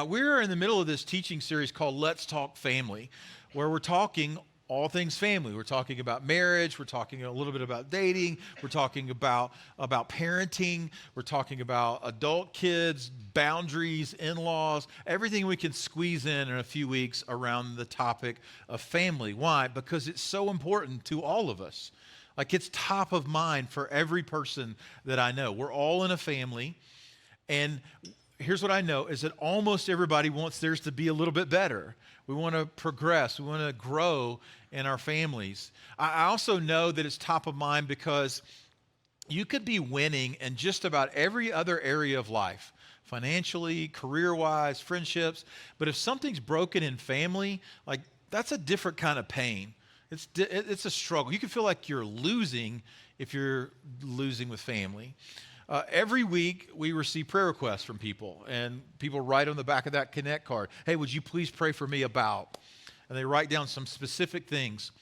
We're in the middle of this teaching series called Let's Talk Family, where we're talking all things family. We're talking about marriage. We're talking a little bit about dating. We're talking about parenting. We're talking about adult kids, boundaries, in-laws, everything we can squeeze in a few weeks around the topic of family. Why? Because it's so important to all of us. Like, it's top of mind for every person that I know. We're all in a family, and here's what I know is that almost everybody wants theirs to be a little bit better. We want to progress. We want to grow in our families. I also know that it's top of mind because you could be winning in just about every other area of life, financially, career-wise, friendships. But if something's broken in family, like, that's a different kind of pain. It's a struggle. You can feel like you're losing if you're losing with family. Every week, we receive prayer requests from people, and people write on the back of that Connect card, hey, would you please pray for me about? And they write down some specific things.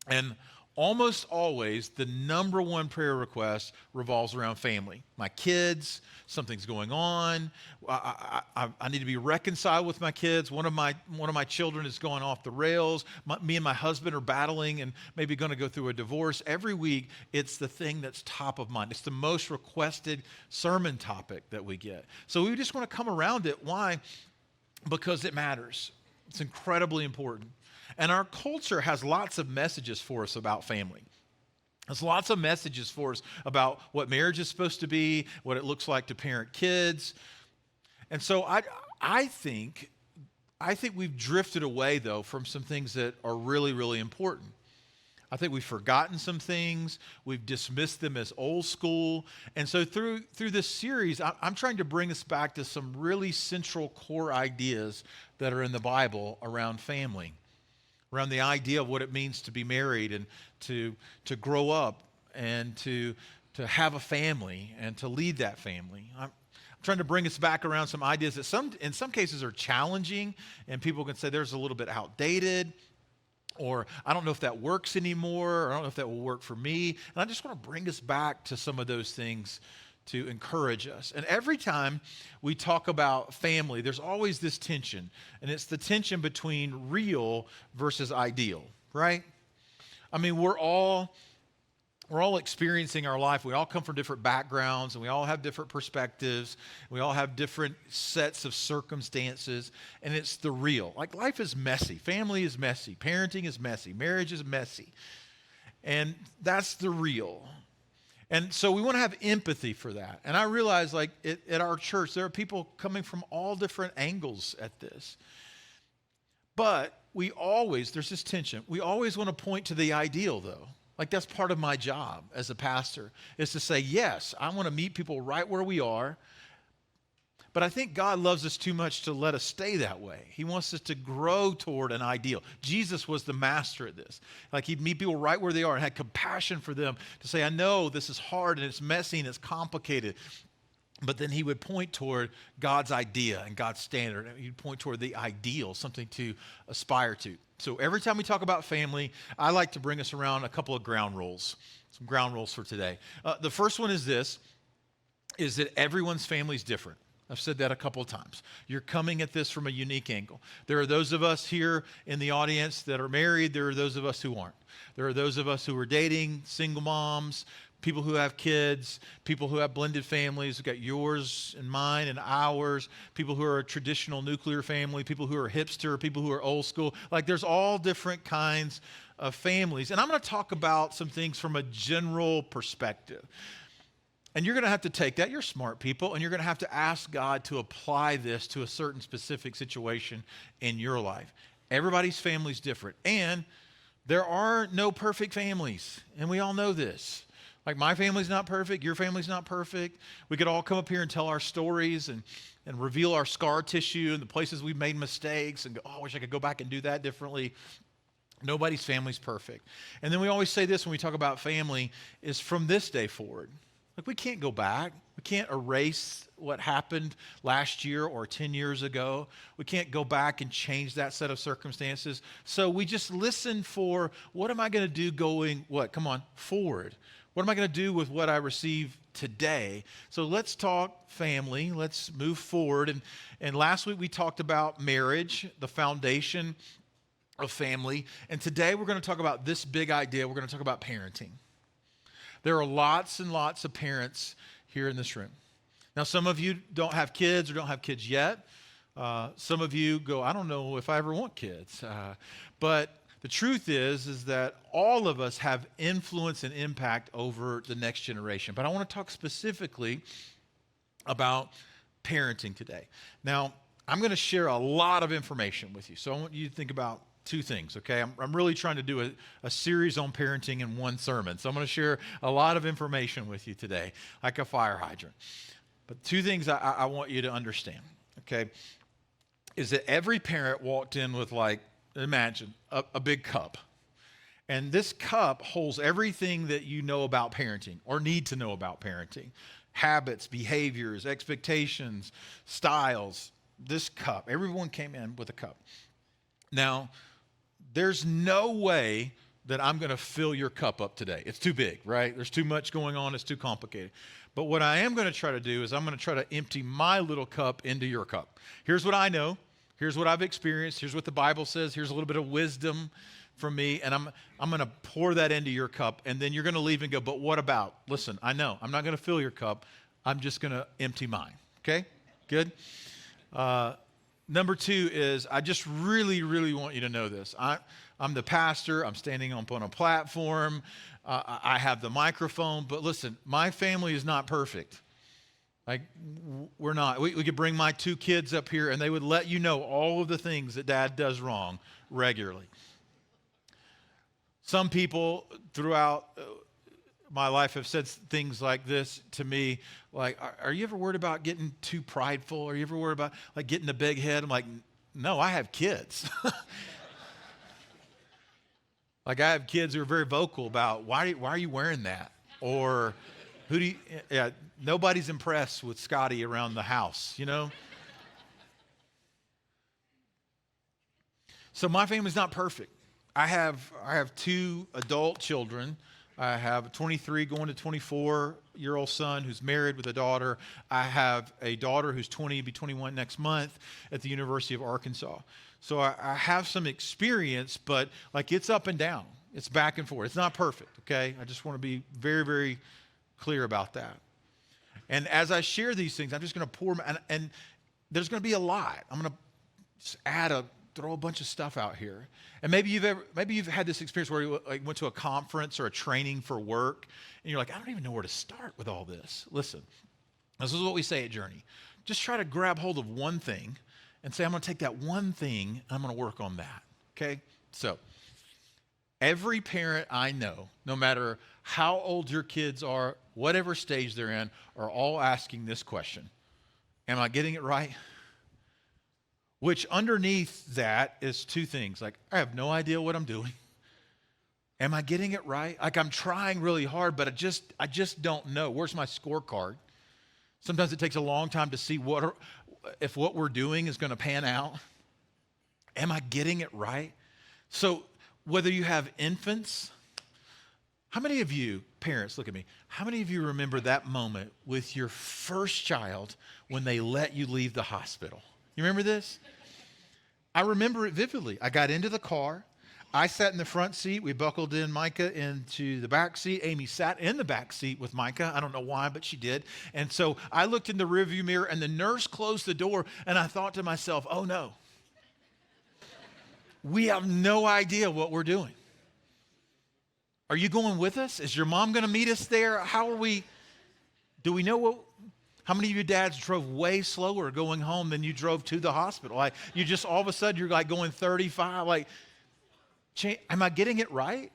And almost always, the number one prayer request revolves around family. My kids, something's going on. I need to be reconciled with my kids. One of my children is going off the rails. Me and my husband are battling and maybe going to go through a divorce. Every week, it's the thing that's top of mind. It's the most requested sermon topic that we get. So we just want to come around it. Why? Because it matters. It's incredibly important. And our culture has lots of messages for us about family. There's lots of messages for us about what marriage is supposed to be, what it looks like to parent kids. And so I think we've drifted away, though, from some things that are really, really important. I think we've forgotten some things. We've dismissed them as old school. And so through this series, I'm trying to bring us back to some really central core ideas that are in the Bible around family, around the idea of what it means to be married and to grow up and to have a family and to lead that family. I'm trying to bring us back around some ideas that in some cases are challenging, and people can say there's a little bit outdated, or I don't know if that works anymore, or I don't know if that will work for me. And I just want to bring us back to some of those things to encourage us. And every time we talk about family, there's always this tension, and it's the tension between real versus ideal, right? I mean, we're all experiencing our life. We all come from different backgrounds, and we all have different perspectives. We all have different sets of circumstances, and it's the real. Like, life is messy. Family is messy. Parenting is messy. Marriage is messy. And that's the real. And so we want to have empathy for that. And I realize, like, at our church, there are people coming from all different angles at this. But there's this tension. We always want to point to the ideal, though. Like, that's part of my job as a pastor, is to say, yes, I want to meet people right where we are. But I think God loves us too much to let us stay that way. He wants us to grow toward an ideal. Jesus was the master at this. Like, he'd meet people right where they are and had compassion for them to say, I know this is hard and it's messy and it's complicated. But then he would point toward God's idea and God's standard. He'd point toward the ideal, something to aspire to. So every time we talk about family, I like to bring us around a couple of ground rules, some ground rules for today. The first one is that everyone's family is different. I've said that a couple of times. You're coming at this from a unique angle. There are those of us here in the audience that are married. There are those of us who aren't. There are those of us who are dating, single moms, people who have kids, people who have blended families. We've got yours and mine and ours, people who are a traditional nuclear family, people who are hipster, people who are old school. Like, there's all different kinds of families. And I'm going to talk about some things from a general perspective. And you're going to have to take that. You're smart people, and you're going to have to ask God to apply this to a certain specific situation in your life. Everybody's family is different, and there are no perfect families, and we all know this. Like, my family's not perfect, your family's not perfect. We could all come up here and tell our stories and reveal our scar tissue and the places we've made mistakes and go, oh, I wish I could go back and do that differently. Nobody's family's perfect. And then we always say this when we talk about family, is from this day forward. Like, we can't go back. We can't erase what happened last year or 10 years ago. We can't go back and change that set of circumstances. So we just listen for, what am I going to do going, forward? What am I going to do with what I receive today? So let's talk family. Let's move forward. And last week we talked about marriage, the foundation of family. And today we're going to talk about this big idea. We're going to talk about parenting. There are lots and lots of parents here in this room. Now, some of you don't have kids or don't have kids yet. Some of you go, I don't know if I ever want kids. But the truth is that all of us have influence and impact over the next generation. But I want to talk specifically about parenting today. Now, I'm going to share a lot of information with you. So I want you to think about two things, okay? I'm really trying to do a series on parenting in one sermon. So I'm going to share a lot of information with you today, like a fire hydrant. But two things I want you to understand, okay, is that every parent walked in with, like, imagine a big cup. And this cup holds everything that you know about parenting or need to know about parenting. Habits, behaviors, expectations, styles. This cup. Everyone came in with a cup. Now, there's no way that I'm going to fill your cup up today. It's too big, right? There's too much going on. It's too complicated. But what I am going to try to do is I'm going to try to empty my little cup into your cup. Here's what I know. Here's what I've experienced. Here's what the Bible says. Here's a little bit of wisdom from me. And I'm going to pour that into your cup. And then you're going to leave and go, but what about? Listen, I know. I'm not going to fill your cup. I'm just going to empty mine. Okay? Good? Number two is I just really, really want you to know this. I'm the pastor. I'm standing up on a platform. I have the microphone. But listen, my family is not perfect. Like, we're not. We could bring my two kids up here, and they would let you know all of the things that Dad does wrong regularly. Some people throughout my life have said things like this to me, like, are you ever worried about getting too prideful? Are you ever worried about, like, getting a big head? I'm like, no, I have kids. Like, I have kids who are very vocal about, why are you wearing that? Or, nobody's impressed with Scotty around the house, you know? So my family's not perfect. I have two adult children. I have a 23 going to 24-year-old son who's married with a daughter. I have a daughter who's 20, be 21 next month at the University of Arkansas. So I have some experience, but like it's up and down. It's back and forth. It's not perfect, okay? I just want to be very, very clear about that. And as I share these things, I'm just going to pour them, and there's going to be a lot. I'm going to just throw a bunch of stuff out here. And maybe you've had this experience where you went to a conference or a training for work, and you're like, I don't even know where to start with all this. Listen, this is what we say at Journey. Just try to grab hold of one thing and say, I'm going to take that one thing, and I'm going to work on that, okay? So every parent I know, no matter how old your kids are, whatever stage they're in, are all asking this question. Am I getting it right? Which underneath that is two things. Like, I have no idea what I'm doing. Am I getting it right? Like, I'm trying really hard, but I just don't know. Where's my scorecard? Sometimes it takes a long time to see if what we're doing is going to pan out. Am I getting it right? So whether you have infants, how many of you, parents, look at me, how many of you remember that moment with your first child when they let you leave the hospital? You remember this? I remember it vividly. I got into the car. I sat in the front seat. We buckled in Micah into the back seat. Amy sat in the back seat with Micah. I don't know why, but she did. And so I looked in the rearview mirror, and the nurse closed the door, and I thought to myself, oh no. We have no idea what we're doing. Are you going with us? Is your mom going to meet us there? Do we know how many of your dads drove way slower going home than you drove to the hospital? Like, you just, all of a sudden, you're like going 35. Like, am I getting it right?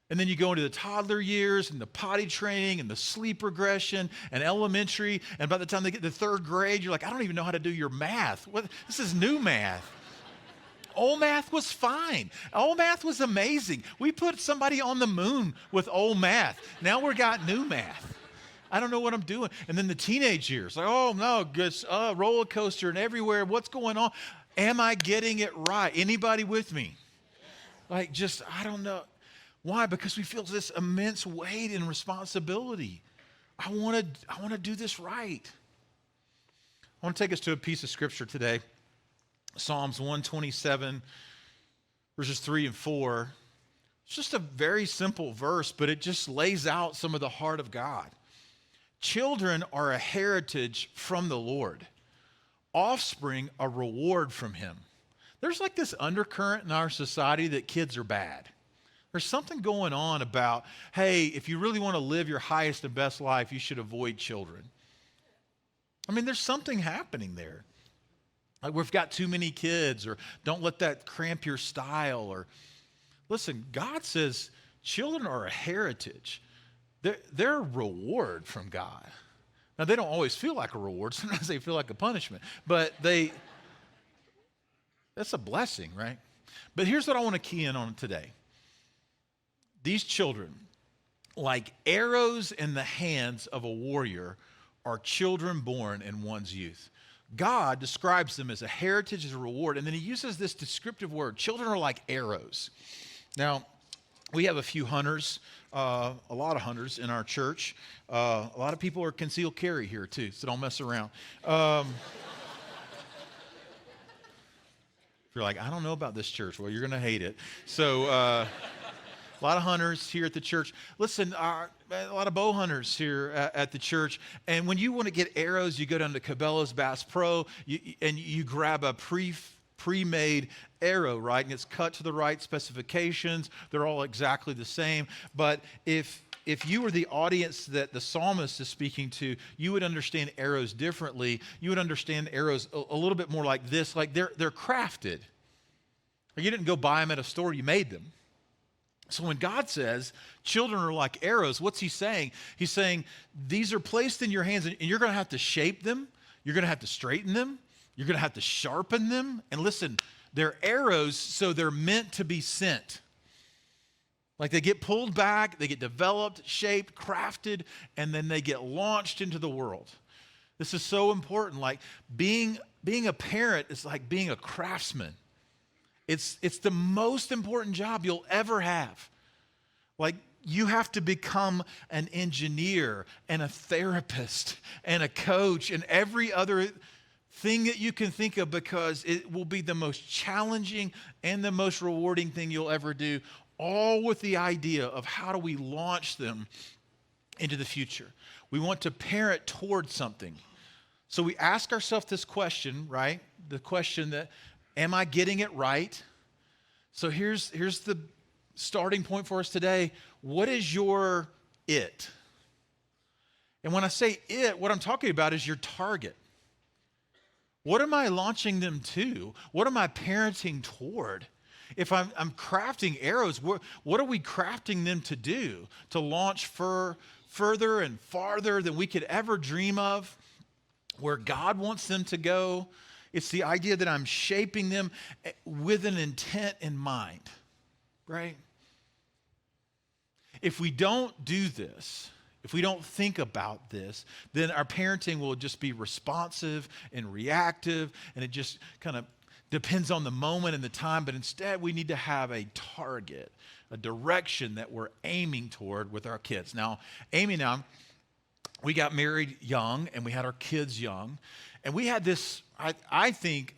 And then you go into the toddler years and the potty training and the sleep regression and elementary. And by the time they get to third grade, you're like, I don't even know how to do your math. This is new math. Old math was fine. Old math was amazing. We put somebody on the moon with old math. Now we got new math. I don't know what I'm doing. And then the teenage years, like, oh no, roller coaster and everywhere. What's going on? Am I getting it right? Anybody with me? Like, I don't know. Why? Because we feel this immense weight and responsibility. I want to do this right. I want to take us to a piece of scripture today. Psalms 127, verses 3 and 4. It's just a very simple verse, but it just lays out some of the heart of God. Children are a heritage from the Lord, offspring a reward from him. There's like this undercurrent in our society that kids are bad. There's something going on about, hey, if you really want to live your highest and best life, you should avoid children. I mean, there's something happening there. Like we've got too many kids, or don't let that cramp your style. Or listen, God says children are a heritage. They're a reward from God. Now, they don't always feel like a reward. Sometimes they feel like a punishment. But that's a blessing, right? But here's what I want to key in on today. These children, like arrows in the hands of a warrior, are children born in one's youth. God describes them as a heritage, as a reward, and then he uses this descriptive word. Children are like arrows. Now, we have a few hunters, a lot of hunters in our church. A lot of people are concealed carry here too, so don't mess around. If you're like, I don't know about this church, well, you're going to hate it. So a lot of hunters here at the church. Listen, a lot of bow hunters here at the church. And when you want to get arrows, you go down to Cabela's Bass Pro, and you grab a pre-made arrow, right? And it's cut to the right specifications. They're all exactly the same. But if you were the audience that the psalmist is speaking to, you would understand arrows differently. You would understand arrows a little bit more like this, like they're crafted. You didn't go buy them at a store, you made them. So when God says children are like arrows, what's he saying? He's saying these are placed in your hands, and you're going to have to shape them. You're going to have to straighten them. You're going to have to sharpen them. And listen, they're arrows, so they're meant to be sent. Like they get pulled back, they get developed, shaped, crafted, and then they get launched into the world. This is so important. Like being a parent is like being a craftsman. It's the most important job you'll ever have. Like you have to become an engineer and a therapist and a coach and every other thing that you can think of, because it will be the most challenging and the most rewarding thing you'll ever do, all with the idea of how do we launch them into the future. We want to parent towards something. So we ask ourselves this question, right? The question that, am I getting it right? So here's the starting point for us today. What is your it? And when I say it, what I'm talking about is your target. What am I launching them to? What am I parenting toward? If I'm crafting arrows, what are we crafting them to do? To launch further and farther than we could ever dream of, where God wants them to go. It's the idea that I'm shaping them with an intent in mind, right? If we don't do this, if we don't think about this, then our parenting will just be responsive and reactive, and it just kind of depends on the moment and the time. But instead, we need to have a target, a direction that we're aiming toward with our kids. Now, Amy and I, we got married young, and we had our kids young. And we had this, I think,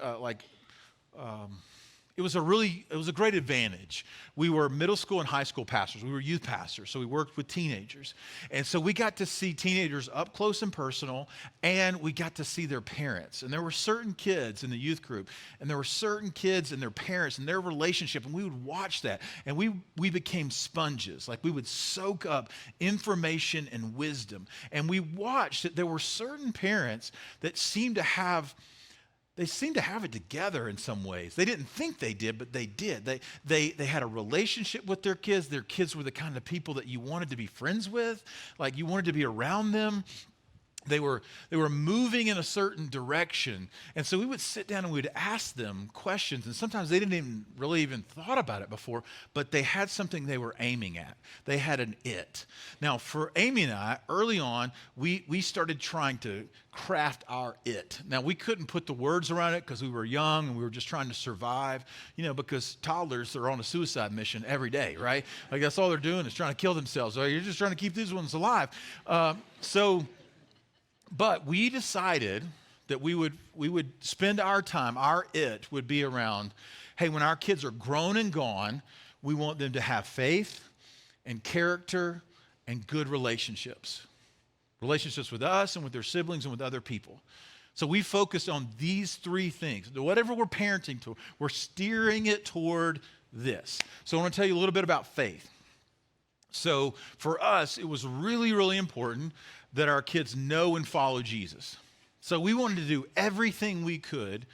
it was a great advantage. We were middle school and high school pastors. We were youth pastors, so we worked with teenagers. And so we got to see teenagers up close and personal, and we got to see their parents. And there were certain kids in the youth group, and there were certain kids and their parents and their relationship, and we would watch that. And we became sponges. Like we would soak up information and wisdom. And we watched that there were certain parents that seemed to have it together in some ways. They didn't think they did, but they did. They had a relationship with their kids. Their kids were the kind of people that you wanted to be friends with, like you wanted to be around them. They were moving in a certain direction. And so we would sit down and we'd ask them questions. And sometimes they didn't even really thought about it before, but they had something they were aiming at. They had an it. Now, for Amy and I, early on, we started trying to craft our it. Now, we couldn't put the words around it because we were young and we were just trying to survive, because toddlers are on a suicide mission every day, right? Like that's all they're doing is trying to kill themselves. Or you're just trying to keep these ones alive. But we decided that we would spend our time, our it would be around, hey, when our kids are grown and gone, we want them to have faith and character and good relationships. Relationships with us and with their siblings and with other people. So we focused on these three things. Whatever we're parenting to, we're steering it toward this. So I want to tell you a little bit about faith. So for us, it was really, really important that our kids know and follow Jesus. So we wanted to do everything we could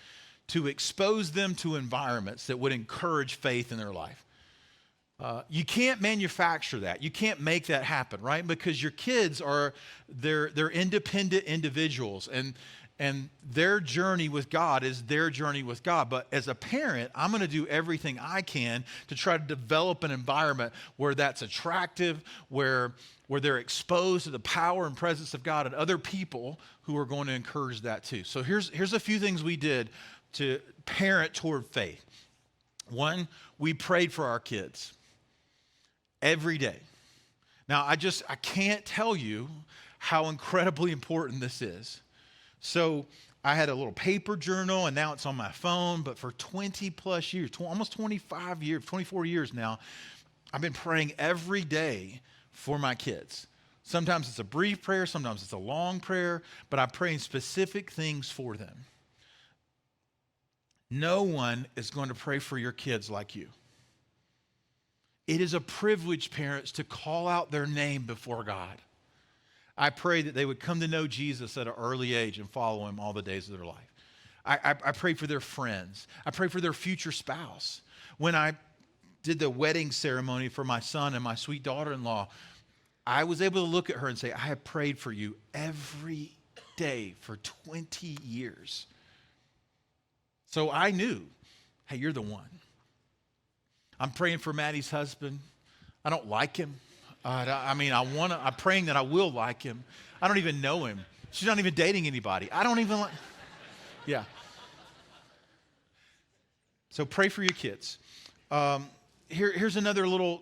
to expose them to environments that would encourage faith in their life. You can't manufacture that. You can't make that happen, right? Because your kids they're independent individuals, and their journey with God is their journey with God. But as a parent, I'm going to do everything I can to try to develop an environment where that's attractive, where they're exposed to the power and presence of God and other people who are going to encourage that too. So here's a few things we did to parent toward faith. One, we prayed for our kids every day. Now, I can't tell you how incredibly important this is. So I had a little paper journal, and now it's on my phone, but for 20 plus years, almost 25 years, 24 years now, I've been praying every day for my kids. Sometimes it's a brief prayer, sometimes it's a long prayer, but I'm praying specific things for them. No one is going to pray for your kids like you. It is a privilege, parents, to call out their name before God. I pray that they would come to know Jesus at an early age and follow him all the days of their life. I pray for their friends. I pray for their future spouse. When I did the wedding ceremony for my son and my sweet daughter-in-law, I was able to look at her and say, I have prayed for you every day for 20 years. So I knew, hey, you're the one. I'm praying for Maddie's husband. I don't like him. I'm praying that I will like him. I don't even know him. She's not even dating anybody. I don't even like, yeah. So pray for your kids. Here's another little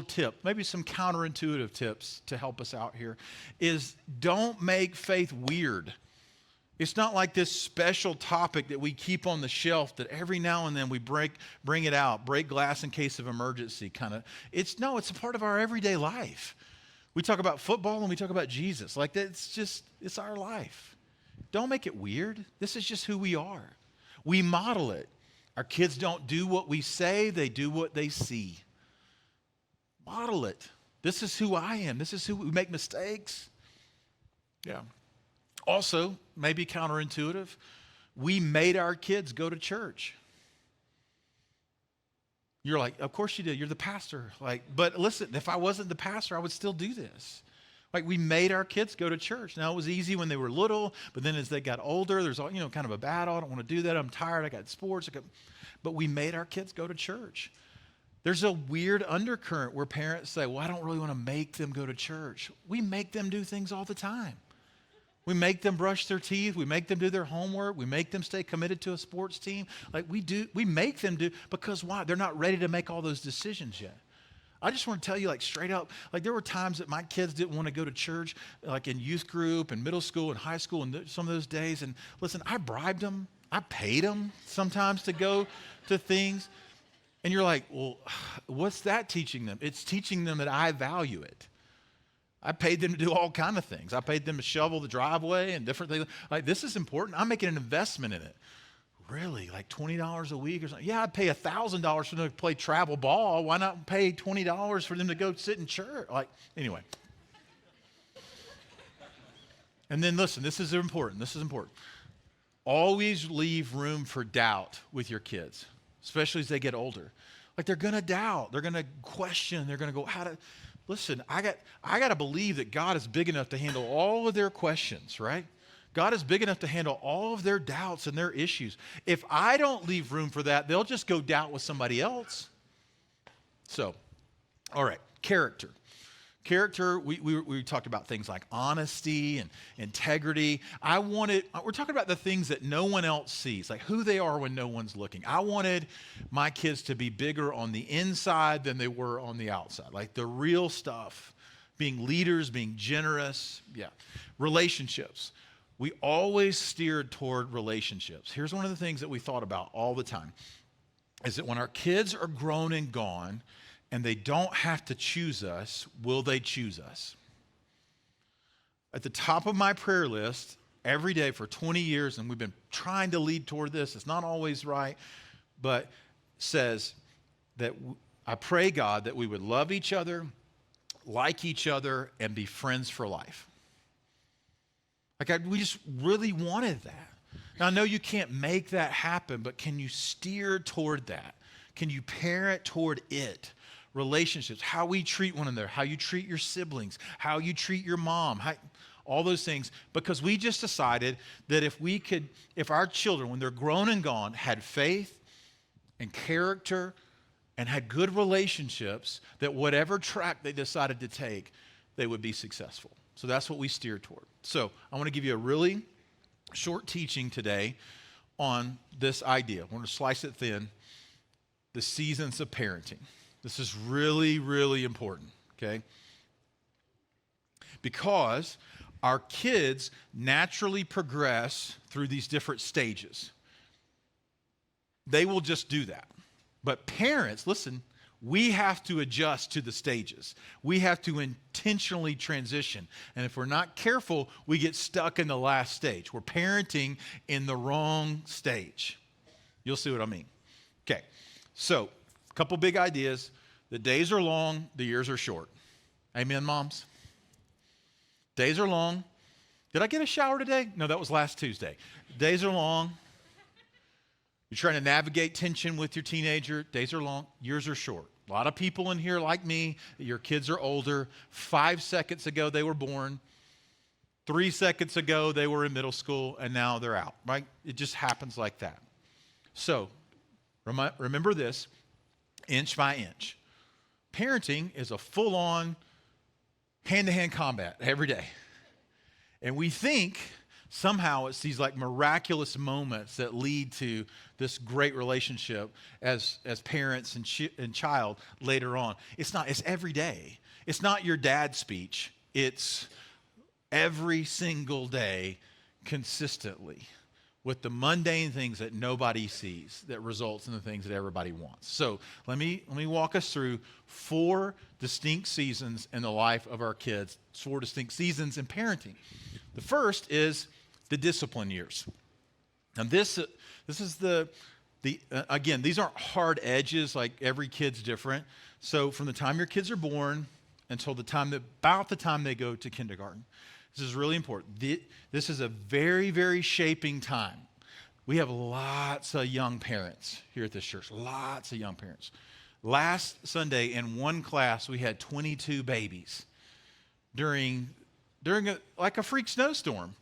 tip, maybe some counterintuitive tips to help us out here, is don't make faith weird. It's not like this special topic that we keep on the shelf that every now and then we bring it out, break glass in case of emergency kind of. It's a part of our everyday life. We talk about football and we talk about Jesus. Like it's our life. Don't make it weird. This is just who we are. We model it. Our kids don't do what we say, they do what they see. Model it. This is who I am. This is who we make mistakes. Yeah. Also, maybe counterintuitive, we made our kids go to church. You're like, of course you did. You're the pastor. But listen, if I wasn't the pastor, I would still do this. We made our kids go to church. Now, it was easy when they were little, but then as they got older, there's kind of a battle. I don't want to do that. I'm tired. I got sports. But we made our kids go to church. There's a weird undercurrent where parents say, well, I don't really want to make them go to church. We make them do things all the time. We make them brush their teeth. We make them do their homework. We make them stay committed to a sports team. We make them do, because why? They're not ready to make all those decisions yet. I just want to tell you, straight up, there were times that my kids didn't want to go to church, in youth group and middle school and high school and some of those days. And listen, I bribed them. I paid them sometimes to go to things. And you're like, well, what's that teaching them? It's teaching them that I value it. I paid them to do all kinds of things. I paid them to shovel the driveway and different things. This is important. I'm making an investment in it. Really? $20 a week or something? Yeah, I'd pay $1,000 for them to play travel ball. Why not pay $20 for them to go sit in church? Anyway. And then listen, this is important. Always leave room for doubt with your kids, especially as they get older. They're going to doubt. They're going to question. They're going to go, listen, I got to believe that God is big enough to handle all of their questions, right? God is big enough to handle all of their doubts and their issues. If I don't leave room for that, they'll just go doubt with somebody else. So, all right, character. Character, we talked about things like honesty and integrity. We're talking about the things that no one else sees, like who they are when no one's looking. I wanted my kids to be bigger on the inside than they were on the outside, like the real stuff, being leaders, being generous. Yeah. Relationships. We always steered toward relationships. Here's one of the things that we thought about all the time, is that when our kids are grown and gone, and they don't have to choose us, will they choose us? At the top of my prayer list every day for 20 years, and we've been trying to lead toward this, it's not always right, but says that I pray, God, that we would love each other, like each other, and be friends for life. We just really wanted that. Now, I know you can't make that happen, but can you steer toward that? Can you parent toward it? Relationships, how we treat one another, how you treat your siblings, how you treat your mom, all those things, because we just decided that if our children, when they're grown and gone, had faith and character and had good relationships, that whatever track they decided to take, they would be successful. So that's what we steer toward. So I want to give you a really short teaching today on this idea. I want to slice it thin, the seasons of parenting. This is really, really important, okay? Because our kids naturally progress through these different stages. They will just do that. But parents, listen, we have to adjust to the stages. We have to intentionally transition. And if we're not careful, we get stuck in the last stage. We're parenting in the wrong stage. You'll see what I mean. Okay, so a couple big ideas. The days are long, the years are short. Amen, moms? Days are long. Did I get a shower today? No, that was last Tuesday. Days are long. You're trying to navigate tension with your teenager. Days are long, years are short. A lot of people in here like me, your kids are older. 5 seconds ago, they were born. 3 seconds ago, they were in middle school, and now they're out, right? It just happens like that. So remember this, inch by inch. Parenting is a full-on hand-to-hand combat every day. And we think somehow it's these like miraculous moments that lead to this great relationship as parents and child later on. It's not, it's every day. It's not your dad's speech. It's every single day consistently with the mundane things that nobody sees that results in the things that everybody wants. So let me walk us through 4 distinct seasons in the life of our kids, 4 distinct seasons in parenting. The first is the discipline years. And this is again, these aren't hard edges, like every kid's different. So from the time your kids are born until about the time they go to kindergarten. This is really important. This is a very, very shaping time. We have lots of young parents here at this church, lots of young parents. Last Sunday in one class, we had 22 babies during a freak snowstorm,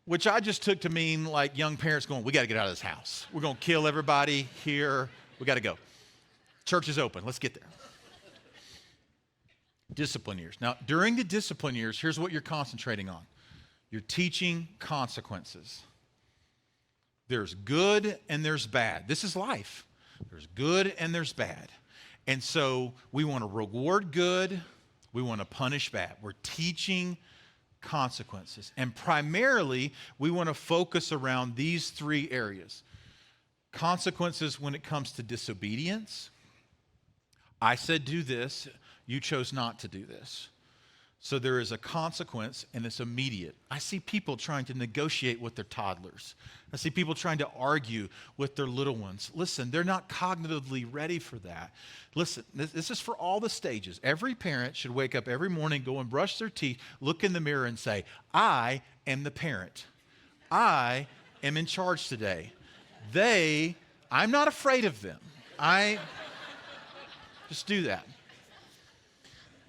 which I just took to mean like young parents going, we got to get out of this house. We're going to kill everybody here. We got to go. Church is open. Let's get there. Discipline years. Now, during the discipline years, here's what you're concentrating on. You're teaching consequences. There's good and there's bad. This is life. There's good and there's bad. And so we want to reward good. We want to punish bad. We're teaching consequences. And primarily, we want to focus around these 3 areas. Consequences when it comes to disobedience. I said do this. You chose not to do this. So there is a consequence, and it's immediate. I see people trying to negotiate with their toddlers. I see people trying to argue with their little ones. Listen, they're not cognitively ready for that. Listen, this is for all the stages. Every parent should wake up every morning, go and brush their teeth, look in the mirror and say, I am the parent. I am in charge today. I'm not afraid of them. Just do that.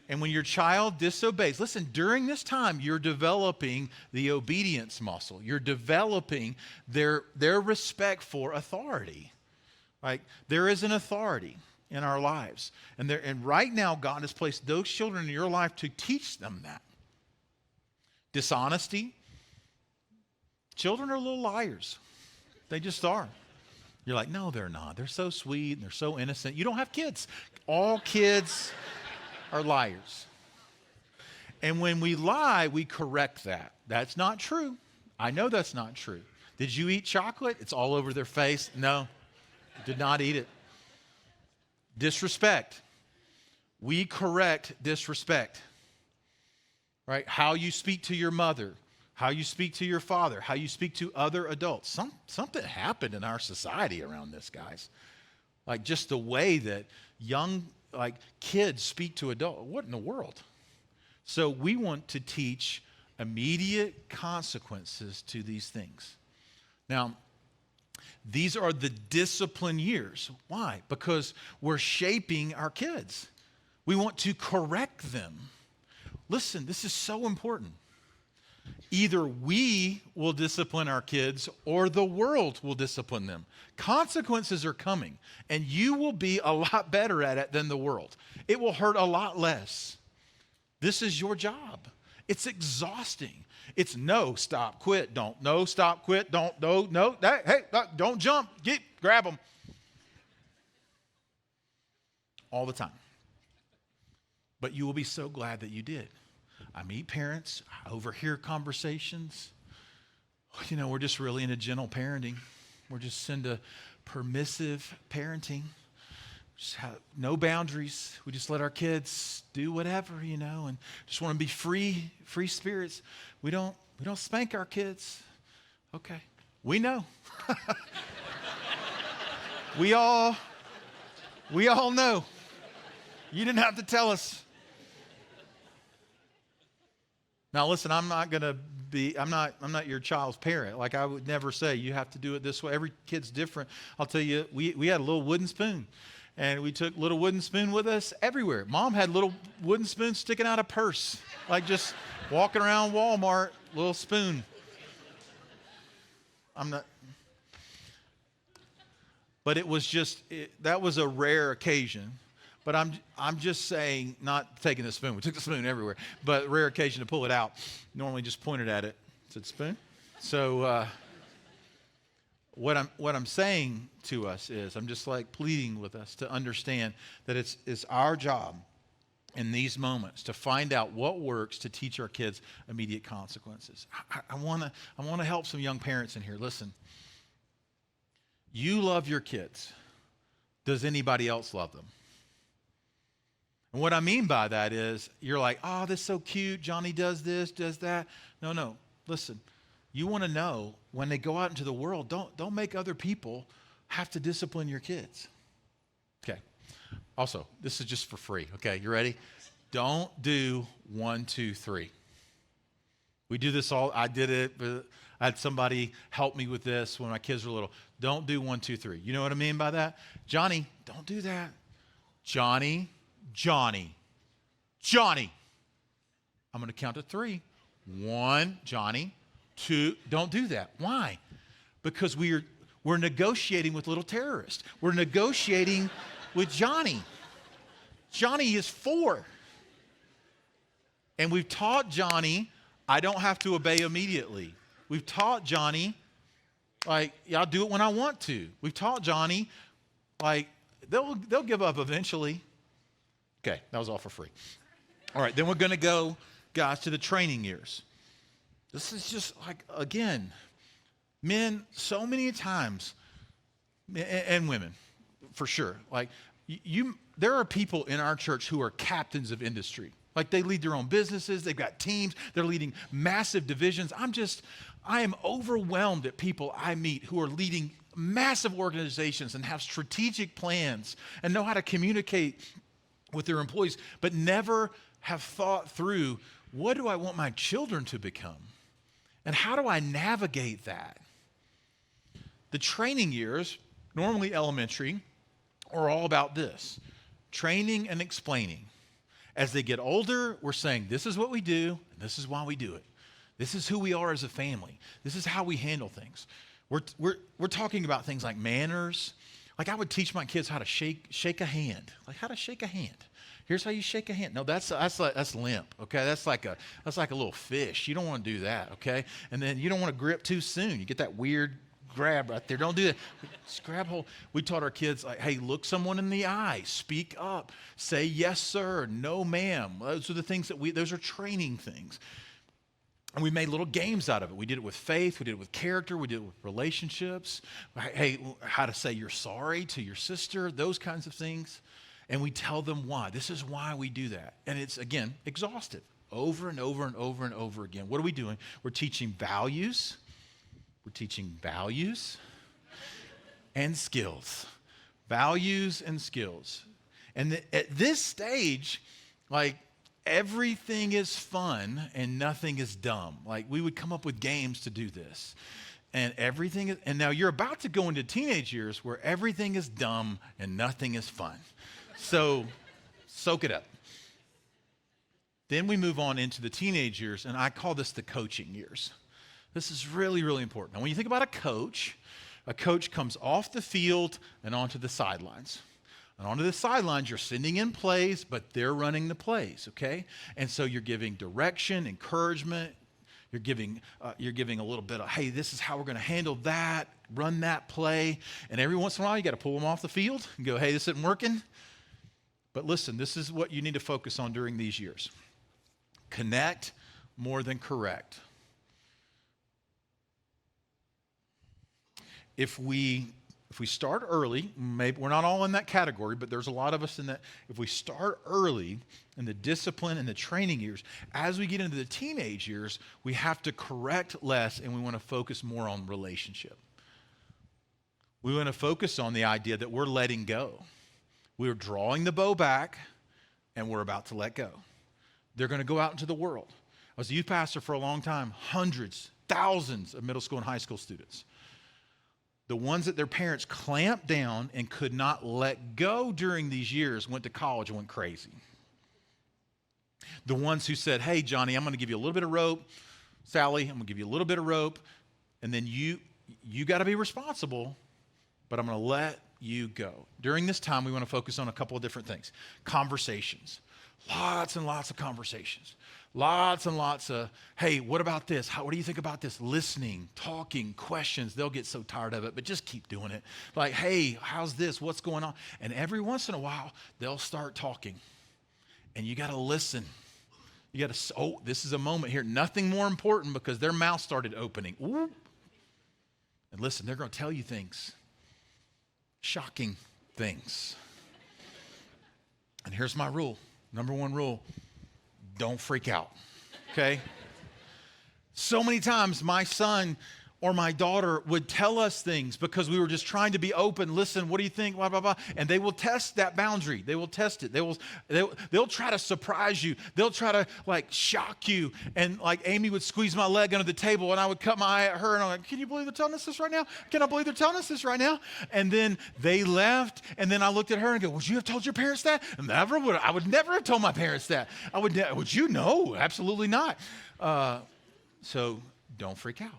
And when your child disobeys, listen, during this time, you're developing the obedience muscle. You're developing their respect for authority. Like, there is an authority in our lives. And right now, God has placed those children in your life to teach them that. Dishonesty. Children are little liars. They just are. You're like, no, they're not. They're so sweet and they're so innocent. You don't have kids. All kids are liars. And when we lie, we correct that. That's not true. I know that's not true. Did you eat chocolate? It's all over their face. No, did not eat it. Disrespect. We correct disrespect. Right? How you speak to your mother, how you speak to your father, how you speak to other adults. Something happened in our society around this, guys. Like, just the way that young kids speak to adults. What in the world? So we want to teach immediate consequences to these things. Now, these are the discipline years. Why? Because we're shaping our kids. We want to correct them. Listen, this is so important. Either we will discipline our kids or the world will discipline them. Consequences are coming, and you will be a lot better at it than the world. It will hurt a lot less. This is your job. It's exhausting. It's no, stop, quit, don't. No, stop, quit, don't. No, hey, don't jump. Grab them. All the time. But you will be so glad that you did. I meet parents, I overhear conversations. We're just really into gentle parenting. We're just into permissive parenting. Just have no boundaries. We just let our kids do whatever, and just want to be free spirits. We don't spank our kids. Okay. We know. We all know. You didn't have to tell us. Now listen, I'm not your child's parent. Like, I would never say you have to do it this way. Every kid's different. I'll tell you, we had a little wooden spoon, and we took little wooden spoon with us everywhere. Mom had little wooden spoons sticking out of purse, like just walking around Walmart, little spoon. But it was that was a rare occasion. But I'm just saying, not taking the spoon. We took the spoon everywhere, but rare occasion to pull it out. Normally just pointed at it, said spoon. So what I'm saying to us is, I'm just pleading with us to understand that it's our job in these moments to find out what works to teach our kids immediate consequences. I want to help some young parents in here. Listen, you love your kids. Does anybody else love them? And what I mean by that is, you're like, oh, this is so cute. Johnny does this, does that. No. Listen, you want to know when they go out into the world, don't make other people have to discipline your kids. Okay. Also, this is just for free. Okay, you ready? Don't do 1, 2, 3. We do this I did it. But I had somebody help me with this when my kids were little. Don't do 1, 2, 3. You know what I mean by that? Johnny, don't do that. Johnny. I'm going to count to 3. 1, Johnny. 2, don't do that. Why? Because we're negotiating with little terrorists. We're negotiating with Johnny. Johnny is 4. And we've taught Johnny, I don't have to obey immediately. We've taught Johnny, I'll do it when I want to. We've taught Johnny, they'll give up eventually. Okay, that was all for free. All right, then we're going to go, guys, to the training years. This is just again, men, so many times, and women, for sure. There are people in our church who are captains of industry. They lead their own businesses. They've got teams. They're leading massive divisions. I am overwhelmed at people I meet who are leading massive organizations and have strategic plans and know how to communicate with their employees, but never have thought through, what do I want my children to become? And how do I navigate that? The training years, normally elementary, are all about this: training and explaining. As they get older, we're saying, this is what we do, and this is why we do it. This is who we are as a family. This is how we handle things. We're talking about things like manners. Like I would teach my kids how to shake a hand. Like how to shake a hand. Here's how you shake a hand. No, that's limp. Okay, that's like a little fish. You don't want to do that. Okay, and then you don't want to grip too soon. You get that weird grab right there. Don't do that. Just grab hold. We taught our kids like, hey, look someone in the eye. Speak up. Say yes, sir. No, ma'am. Those are the things those are training things. And we made little games out of it. We did it with faith. We did it with character. We did it with relationships. Hey, how to say you're sorry to your sister, those kinds of things. And we tell them why. This is why we do that. And it's, again, exhaustive. Over and over and over and over again. What are we doing? We're teaching values. We're teaching values and skills. Values and skills. And at this stage, like, everything is fun and nothing is dumb. Like we would come up with games to do this. And and now you're about to go into teenage years where everything is dumb and nothing is fun. So soak it up. Then we move on into the teenage years, and I call this the coaching years. This is really, really important. Now when you think about a coach comes off the field and onto the sidelines. And onto the sidelines, you're sending in plays, but they're running the plays, okay? And so you're giving direction, encouragement. You're giving a little bit of, hey, this is how we're going to handle that, run that play. And every once in a while, you got to pull them off the field and go, hey, this isn't working. But listen, this is what you need to focus on during these years. Connect more than correct. If we start early, maybe we're not all in that category, but there's a lot of us in that. If we start early in the discipline and the training years, as we get into the teenage years, we have to correct less and we want to focus more on relationship. We want to focus on the idea that we're letting go. We're drawing the bow back and we're about to let go. They're going to go out into the world. I was a youth pastor for a long time, hundreds, thousands of middle school and high school students. The ones that their parents clamped down and could not let go during these years went to college and went crazy. The ones who said, hey, Johnny, I'm going to give you a little bit of rope. Sally, I'm going to give you a little bit of rope. And then you got to be responsible, but I'm going to let you go. During this time, we want to focus on a couple of different things. Conversations. Lots and lots of conversations. Lots and lots of, hey, what about this? What do you think about this? Listening, talking, questions. They'll get so tired of it, but just keep doing it. Like, hey, how's this? What's going on? And every once in a while, they'll start talking. And you got to listen. You got to, this is a moment here. Nothing more important because their mouth started opening. Ooh. And listen, they're going to tell you things. Shocking things. And here's my rule. Number one rule. Don't freak out, okay? So many times my son or my daughter would tell us things because we were just trying to be open. Listen, what do you think? Blah, blah, blah. And they will test that boundary. They will test it. They'll try to surprise you. They'll try to like shock you. And like Amy would squeeze my leg under the table and I would cut my eye at her and I'm like, can you believe they're telling us this right now? Can I believe they're telling us this right now? And then they left and then I looked at her and go, would you have told your parents that? Never would. I would never have told my parents that. Would you? No, absolutely not. So don't freak out.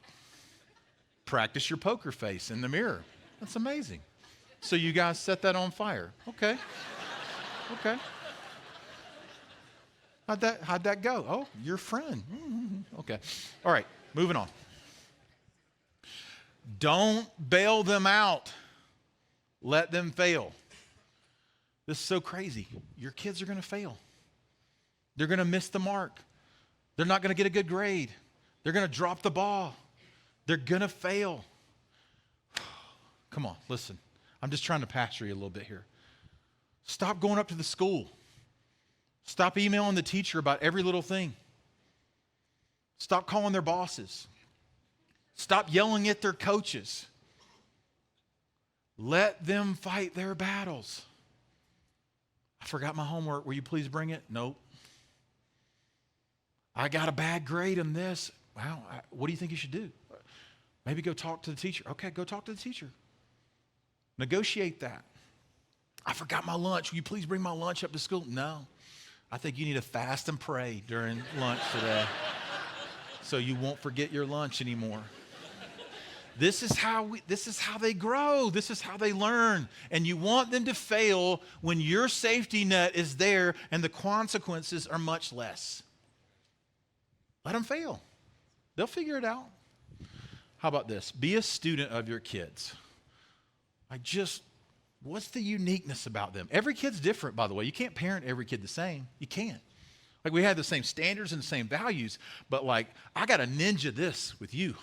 Practice your poker face in the mirror. That's amazing. So you guys set that on fire. Okay. Okay. How'd that go? Oh, your friend. Mm-hmm. Okay. All right, moving on. Don't bail them out. Let them fail. This is so crazy. Your kids are going to fail. They're going to miss the mark. They're not going to get a good grade. They're going to drop the ball. They're going to fail. Come on, listen. I'm just trying to pastor you a little bit here. Stop going up to the school. Stop emailing the teacher about every little thing. Stop calling their bosses. Stop yelling at their coaches. Let them fight their battles. I forgot my homework. Will you please bring it? Nope. I got a bad grade on this. Wow, what do you think you should do? Maybe go talk to the teacher. Okay, go talk to the teacher. Negotiate that. I forgot my lunch. Will you please bring my lunch up to school? No. I think you need to fast and pray during lunch today so you won't forget your lunch anymore. This is how they grow. This is how they learn. And you want them to fail when your safety net is there and the consequences are much less. Let them fail. They'll figure it out. How about this? Be a student of your kids. What's the uniqueness about them? Every kid's different, by the way. You can't parent every kid the same. You can't. Like, we have the same standards and the same values, but like, I got to ninja this with you.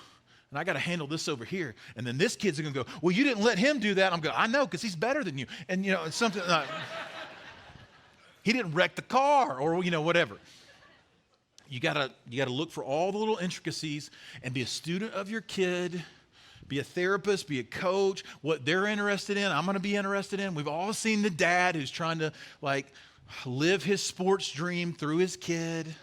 And I got to handle this over here. And then this kid's going to go, well, you didn't let him do that. I'm going, I know, because he's better than you. And, it's something he didn't wreck the car or, whatever. You got to look for all the little intricacies and be a student of your kid, be a therapist, be a coach. What they're interested in, I'm going to be interested in. We've all seen the dad who's trying to, live his sports dream through his kid.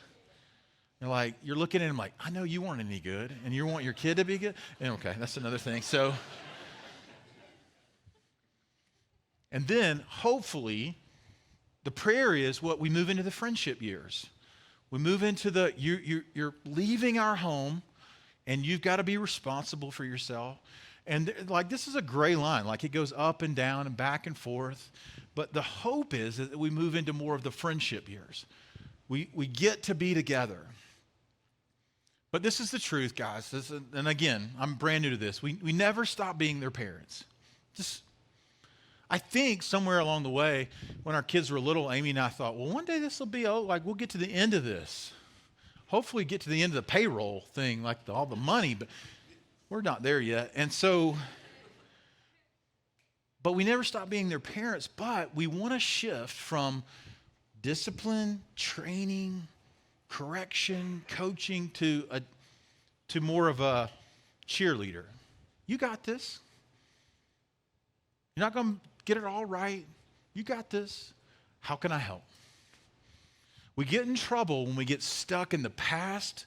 You're looking at him like, I know you weren't any good, and you want your kid to be good? And okay, that's another thing. So, and then hopefully, the prayer is what we move into the friendship years. We move into you're leaving our home, and you've got to be responsible for yourself. And this is a gray line. It goes up and down and back and forth. But the hope is that we move into more of the friendship years. We get to be together. But this is the truth, guys. And again, I'm brand new to this. We never stop being their parents. I think somewhere along the way, when our kids were little, Amy and I thought, well, one day this will be, we'll get to the end of this. Hopefully get to the end of the payroll thing, all the money, but we're not there yet. And so, but we never stop being their parents, but we want to shift from discipline, training, correction, coaching to more of a cheerleader. You got this. You're not going to get it all right. You got this. How can I help? We get in trouble when we get stuck in the past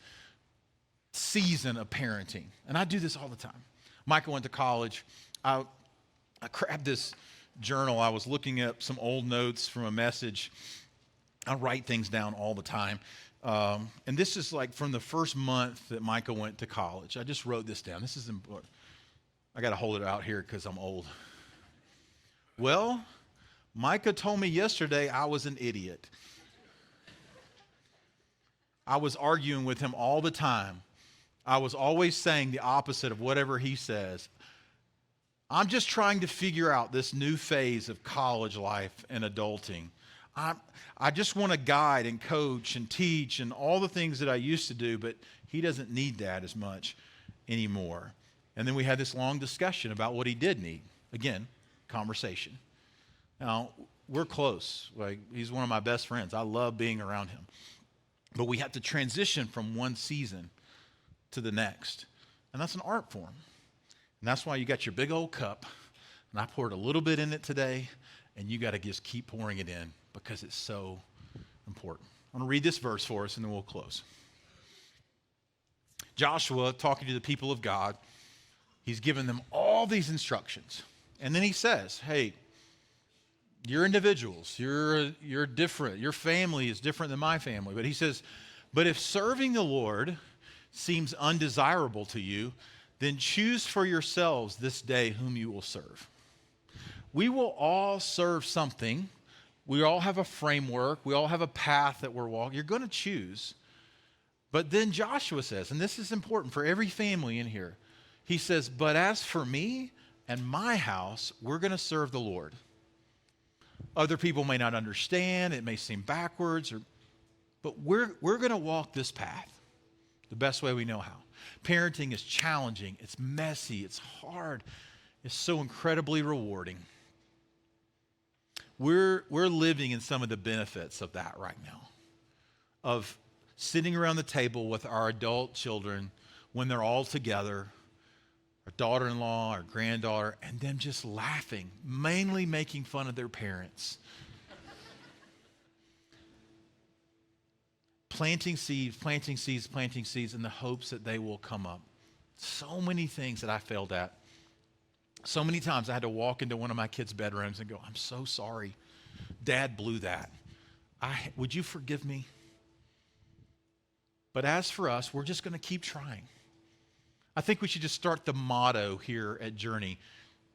season of parenting. And I do this all the time. Michael went to college. I grabbed this journal. I was looking up some old notes from a message. I write things down all the time. And this is from the first month that Micah went to college. I just wrote this down. This is important. I got to hold it out here because I'm old. Well, Micah told me yesterday I was an idiot. I was arguing with him all the time. I was always saying the opposite of whatever he says. I'm just trying to figure out this new phase of college life and adulting. I just want to guide and coach and teach and all the things that I used to do, but he doesn't need that as much anymore. And then we had this long discussion about what he did need. Again, conversation. Now, we're close. He's one of my best friends. I love being around him. But we have to transition from one season to the next. And that's an art form. And that's why you got your big old cup. And I poured a little bit in it today. And you got to just keep pouring it in because it's so important. I'm going to read this verse for us and then we'll close. Joshua, talking to the people of God, he's given them all these instructions. And then he says, hey, you're individuals. You're different. Your family is different than my family. But he says, but if serving the Lord seems undesirable to you, then choose for yourselves this day whom you will serve. We will all serve something. We all have a framework. We all have a path that we're walking. You're going to choose. But then Joshua says, and this is important for every family in here, he says, but as for me and my house, we're going to serve the Lord. Other people may not understand. It may seem backwards, but we're going to walk this path the best way we know how. Parenting is challenging. It's messy. It's hard. It's so incredibly rewarding. We're living in some of the benefits of that right now, of sitting around the table with our adult children when they're all together, our daughter-in-law, our granddaughter, and them just laughing, mainly making fun of their parents. Planting seeds in the hopes that they will come up. So many things that I failed at. So many times I had to walk into one of my kids' bedrooms and go, I'm so sorry. Dad blew that. would you forgive me? But as for us, we're just going to keep trying. I think we should just start the motto here at Journey.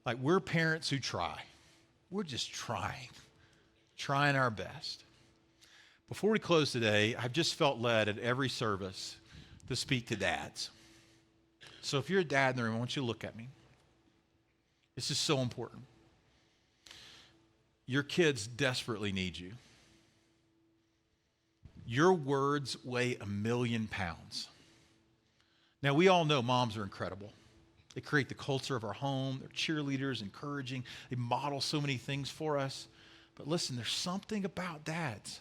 Like, we're parents who try. We're just trying our best. Before we close today, I've just felt led at every service to speak to dads. So if you're a dad in the room, I want you to look at me. This is so important. Your kids desperately need you. Your words weigh 1,000,000 pounds. Now, we all know moms are incredible. They create the culture of our home. They're cheerleaders, encouraging. They model so many things for us. But listen, there's something about dads.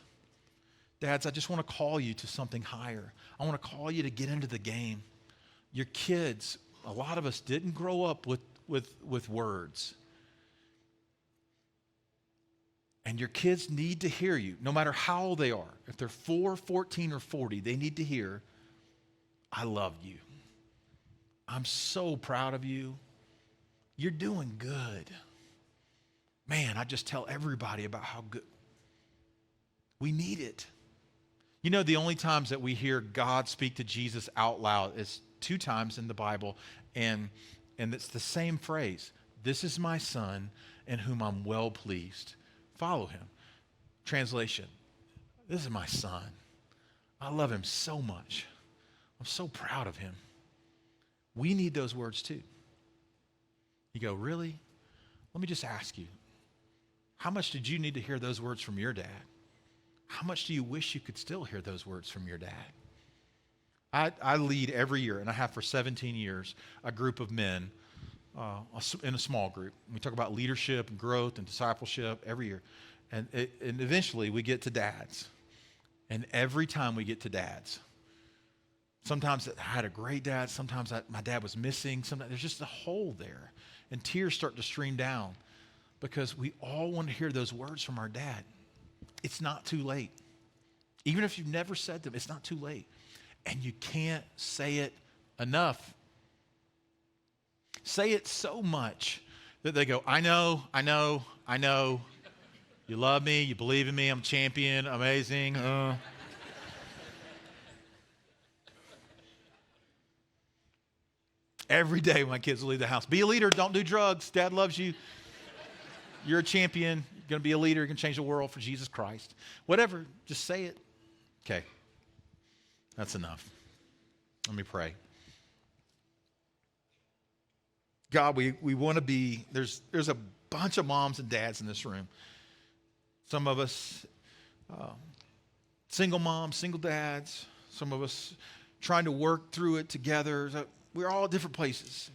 Dads, I just want to call you to something higher. I want to call you to get into the game. Your kids, a lot of us didn't grow up with words. And your kids need to hear you, no matter how old they are. If they're 4, 14, or 40, they need to hear, I love you. I'm so proud of you. You're doing good. Man, I just tell everybody about how good. We need it. You know, the only times that we hear God speak to Jesus out loud is 2 times in the Bible, and it's the same phrase. This is my son in whom I'm well pleased. Follow him. Translation, this is my son. I love him so much. I'm so proud of him. We need those words too. You go, really? Let me just ask you, how much did you need to hear those words from your dad? How much do you wish you could still hear those words from your dad? I lead every year, and I have for 17 years, a group of men in a small group. We talk about leadership and growth and discipleship every year. And eventually we get to dads. And every time we get to dads, sometimes I had a great dad, sometimes my dad was missing, sometimes there's just a hole there. And tears start to stream down because we all want to hear those words from our dad. It's not too late. Even if you've never said them, it's not too late. And you can't say it enough. Say it so much that they go, I know. You love me, you believe in me, I'm a champion, amazing. Every day my kids will leave the house. Be a leader, don't do drugs. Dad loves you. You're a champion. You're going to be a leader. You're going to change the world for Jesus Christ. Whatever, just say it. Okay, that's enough. Let me pray. God, we want to be, there's a bunch of moms and dads in this room. Some of us single moms, single dads. Some of us trying to work through it together. We're all at different places.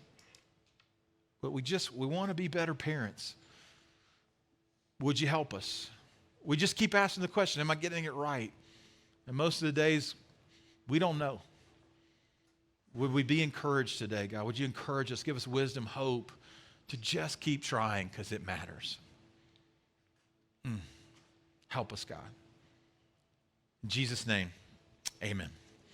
But we want to be better parents. Would you help us? We just keep asking the question, am I getting it right? And most of the days, we don't know. Would we be encouraged today, God? Would you encourage us, give us wisdom, hope to just keep trying because it matters? Help us, God. In Jesus' name, amen.